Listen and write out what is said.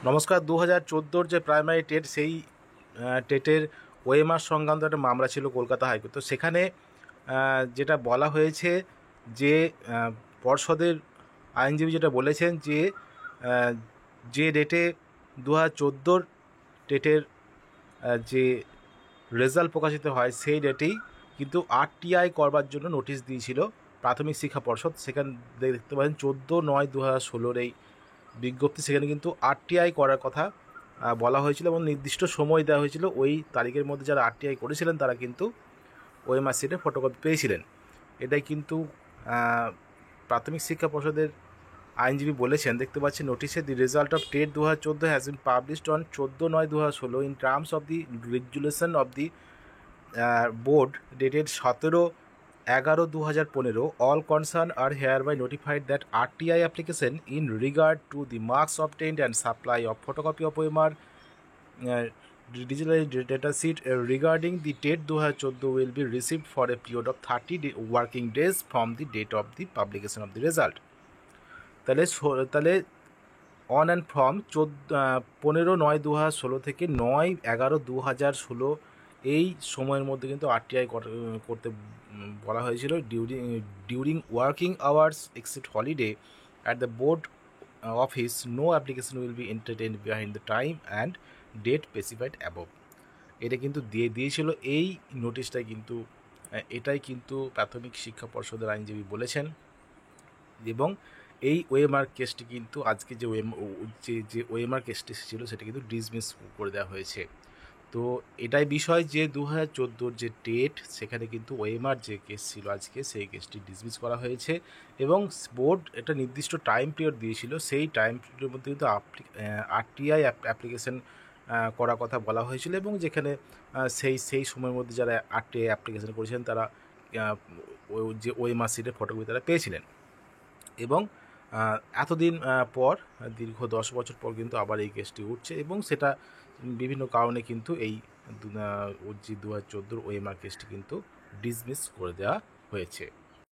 নমস্কার। 2014 যে primary TET সেই টেটের ওএমআর সংক্রান্ত একটা মামলা ছিল কলকাতা হাইকোর্ট। তো সেখানে যেটা বলা হয়েছে যে পর্ষদের আইনজীবী যেটা বলেছেন যে যে ডেটে 2014 টেটের যে রেজাল্ট প্রকাশিত হয় সেই ডেটেই কিন্তু আরটিআই করবার জন্য নোটিশ দিয়েছিল প্রাথমিক শিক্ষা পর্ষদ। সেখানে দেখতে পাচ্ছেন 14/9/2016 এই বিজ্ঞপ্তি। সেখানে কিন্তু আরটিআই করার কথা বলা হয়েছিল এবং নির্দিষ্ট সময় দেওয়া হয়েছিল। ওই তারিখের মধ্যে যারা আরটিআই করেছিলেন তারা কিন্তু ওএমআর শিটের ফটোকপি পেয়েছিলেন। এটাই কিন্তু প্রাথমিক শিক্ষা পর্ষদের আইনজীবী বলেছেন। দেখতে পাচ্ছি নোটিশে, দি result of TET 2014 has been published on 14/9/2016 in terms of the resolution of the board dated 17/11/2015. All concerned are hereby notified that RTI application in regard to the marks obtained and supply of photocopy of OMR digital data sheet regarding the TET 2014 will be received for a period of 30 working days from the date of the publication of the result. তাহলে on and from 15/9/2016 থেকে 9/11/2016 এই সময়ের মধ্যে কিন্তু RTI করতে বলা হয়েছিল। During working hours except holiday at the board office no application will be entertained behind the time and date specified above. এটা কিন্তু দিয়েছিল এই নোটিশটাই কিন্তু এটাই কিন্তু প্রাথমিক শিক্ষা পর্ষদের আইনজীবী বলেছেন। এবং এই ওএমআর কেসটি কিন্তু আজকে যে ওএমআর কেসটি ছিল সেটা কিন্তু ডিসমিস করে দেওয়া হয়েছে। তো এটাই বিষয় যে 2014 যে টেট সেখানে কিন্তু ওএমআর যে কেস ছিল আজকে সেই কেসটি ডিসমিস করা হয়েছে এবং বোর্ড একটা নির্দিষ্ট টাইম পিরিয়ড দিয়েছিল। সেই টাইম পিরিয়ডের মধ্যে কিন্তু আরটিআই অ্যাপ্লিকেশন করার কথা বলা হয়েছিল এবং যেখানে সেই সময়ের মধ্যে যারা আরটিআই অ্যাপ্লিকেশন করেছিলেন তারা যে ওএমআর সিটের ফটোকপি তারা পেয়েছিলেন। এবং এতদিন পর দীর্ঘ 10 বছর পর কিন্তু আবার এই কেসটি উঠছে এবং সেটা বিভিন্ন কারণে কিন্তু এই যে 2014 ওএমআর কেসটি কিন্তু ডিসমিস করে দেওয়া হয়েছে।